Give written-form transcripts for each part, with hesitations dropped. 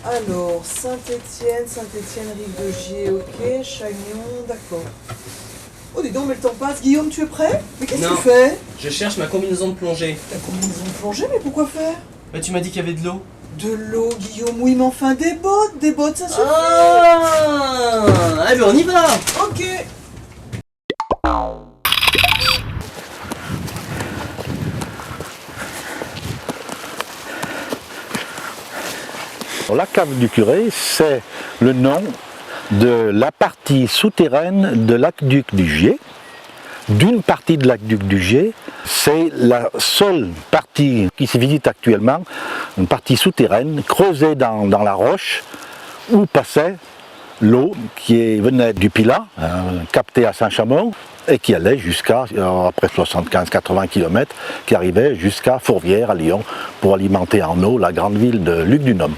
Alors, Saint-Étienne, Rive de Gier, ok, Chagnon, d'accord. Oh, dis donc, mais le temps passe. Guillaume, tu es prêt? Mais qu'est-ce que Non. tu fais? Je cherche ma combinaison de plongée. Ta combinaison de plongée, mais pourquoi faire? Bah, tu m'as dit qu'il y avait de l'eau. De l'eau, Guillaume, oui, mais enfin, des bottes, ça suffit. Ah, allez, on y va. Ok. La cave du curé, c'est le nom de la partie souterraine de l'aqueduc du Gier, d'une partie de l'aqueduc du Gier. C'est la seule partie qui se visite actuellement, une partie souterraine, creusée dans la roche, où passait l'eau qui venait du Pilat, captée à Saint-Chamond, et qui allait jusqu'à, après 75-80 km, qui arrivait jusqu'à Fourvière, à Lyon, pour alimenter en eau la grande ville de Lugdunum.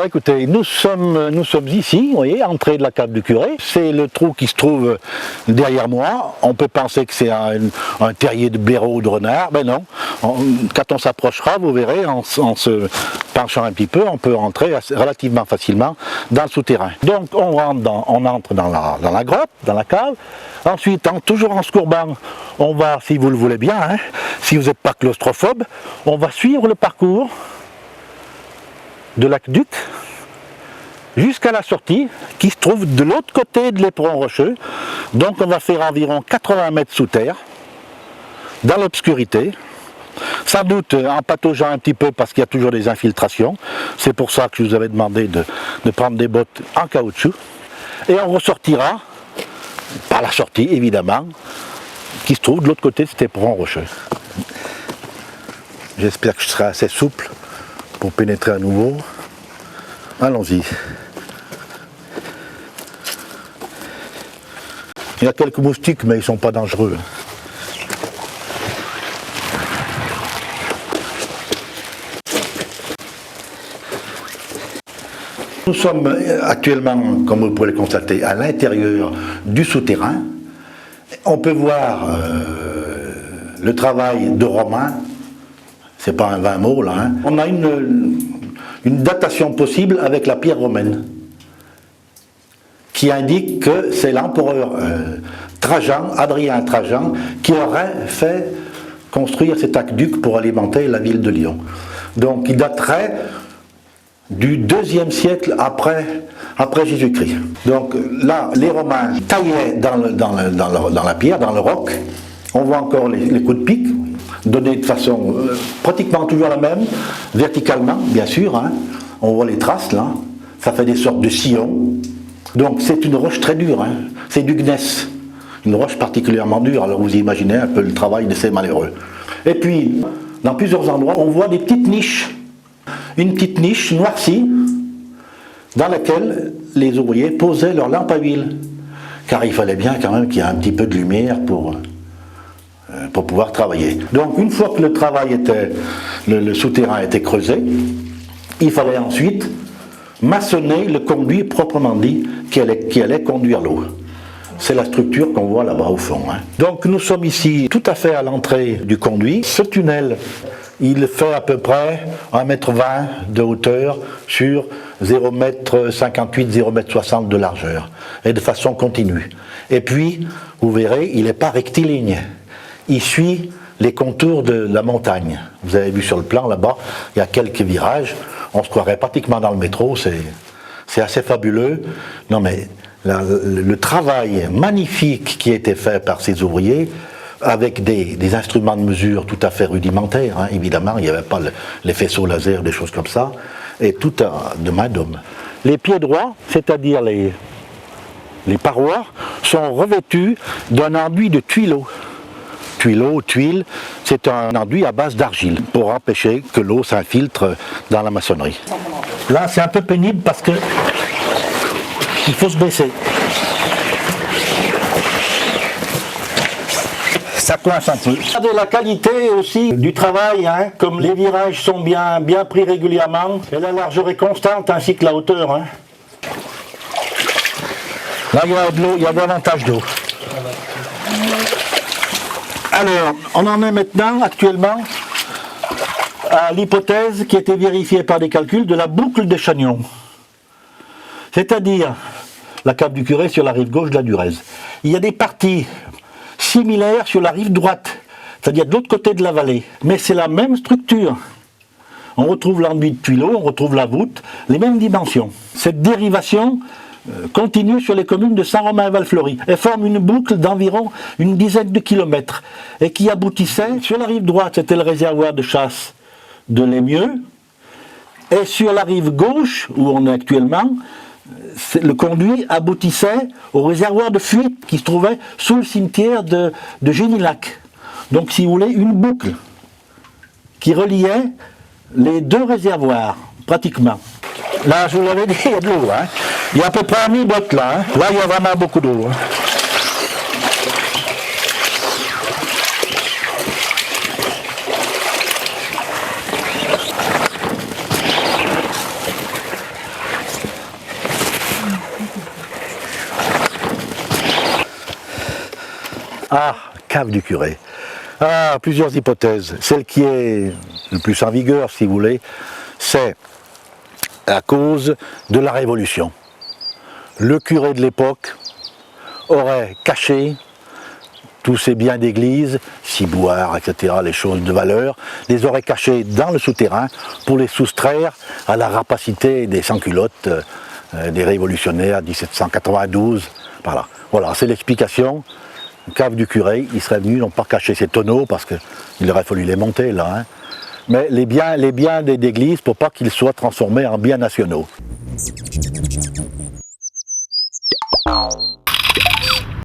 Écoutez, nous sommes ici, vous voyez, entrée de la cave du curé. C'est le trou qui se trouve derrière moi. On peut penser que c'est un terrier de blaireau ou de renard, mais non. Quand on s'approchera, vous verrez, en se penchant un petit peu, on peut rentrer relativement facilement dans le souterrain. Donc on entre dans la grotte, dans la cave. Ensuite, toujours en se courbant, on va, si vous le voulez bien, hein, si vous n'êtes pas claustrophobe, on va suivre le parcours de l'aqueduc jusqu'à la sortie qui se trouve de l'autre côté de l'éperon rocheux. Donc on va faire environ 80 mètres sous terre, dans l'obscurité, sans doute en pataugeant un petit peu parce qu'il y a toujours des infiltrations. C'est pour ça que je vous avais demandé de prendre des bottes en caoutchouc. Et on ressortira par la sortie évidemment, qui se trouve de l'autre côté de cet éperon rocheux. J'espère que je serai assez souple pour pénétrer à nouveau. Allons-y. Il y a quelques moustiques, mais ils ne sont pas dangereux. Nous sommes actuellement, comme vous pouvez le constater, à l'intérieur du souterrain. On peut voir le travail de Romain. C'est pas un vain mot là. Hein. On a une datation possible avec la pierre romaine qui indique que c'est l'empereur Adrien Trajan, qui aurait fait construire cet aqueduc pour alimenter la ville de Lyon. Donc il daterait du IIe siècle après Jésus-Christ. Donc là, les Romains taillaient dans la pierre, dans le roc. On voit encore les coups de pique, donnés de façon pratiquement toujours la même, verticalement, bien sûr. Hein. On voit les traces là, ça fait des sortes de sillons. Donc c'est une roche très dure, hein. C'est du gneiss, une roche particulièrement dure. Alors vous imaginez un peu le travail de ces malheureux. Et puis, dans plusieurs endroits, on voit des petites niches. Une petite niche noircie, dans laquelle les ouvriers posaient leur lampe à huile. Car il fallait bien quand même qu'il y ait un petit peu de lumière pour pouvoir travailler. Donc une fois que le souterrain était creusé, il fallait ensuite maçonner le conduit proprement dit qui allait conduire l'eau. C'est la structure qu'on voit là-bas au fond. Hein. Donc nous sommes ici tout à fait à l'entrée du conduit. Ce tunnel, il fait à peu près 1,20 m de hauteur sur 0,58 m, 0,60 m de largeur, et de façon continue. Et puis, vous verrez, il n'est pas rectiligne. Il suit les contours de la montagne. Vous avez vu sur le plan là-bas, il y a quelques virages. On se croirait pratiquement dans le métro, c'est assez fabuleux. Non mais le travail magnifique qui a été fait par ces ouvriers, avec des instruments de mesure tout à fait rudimentaires, hein, évidemment, il n'y avait pas les faisceaux laser, des choses comme ça, et tout de main d'homme. Les pieds droits, c'est-à-dire les parois, sont revêtus d'un enduit de tuileaux. Tuile, c'est un enduit à base d'argile pour empêcher que l'eau s'infiltre dans la maçonnerie. Là, c'est un peu pénible parce que il faut se baisser. ça coince un peu. Regardez la qualité aussi du travail, hein, comme les virages sont bien pris régulièrement, et la largeur est constante ainsi que la hauteur. Hein. Là, il y a de l'eau, il y a davantage d'eau. Alors, on en est maintenant, actuellement, à l'hypothèse qui a été vérifiée par des calculs de la boucle de Chagnon. C'est-à-dire la cave du Curé sur la rive gauche de la Durèze. Il y a des parties similaires sur la rive droite, c'est-à-dire de l'autre côté de la vallée. Mais c'est la même structure. On retrouve l'enduit de tuileaux, on retrouve la voûte, les mêmes dimensions. Cette dérivation continue sur les communes de Saint-Romain et Val-Fleury. Elle forme une boucle d'environ une dizaine de kilomètres et qui aboutissait, sur la rive droite, c'était le réservoir de chasse de l'Émieux, et sur la rive gauche, où on est actuellement, le conduit aboutissait au réservoir de fuite qui se trouvait sous le cimetière de Génilac. Donc, si vous voulez, une boucle qui reliait les deux réservoirs, pratiquement. Là, je vous l'avais dit, il y a de l'eau. Hein. Il y a à peu près 1000 bottes là. Hein. Là, il y a vraiment beaucoup d'eau. Hein. Ah, cave du Curé. Ah, plusieurs hypothèses. Celle qui est le plus en vigueur, si vous voulez, c'est à cause de la Révolution. Le curé de l'époque aurait caché tous ses biens d'église, ciboires, etc., les choses de valeur, les aurait cachés dans le souterrain pour les soustraire à la rapacité des sans-culottes des révolutionnaires 1792. Voilà, c'est l'explication. Cave du Curé, il serait venu non pas cacher ses tonneaux parce qu'il aurait fallu les monter là, hein, mais les biens d'église pour pas qu'ils soient transformés en biens nationaux.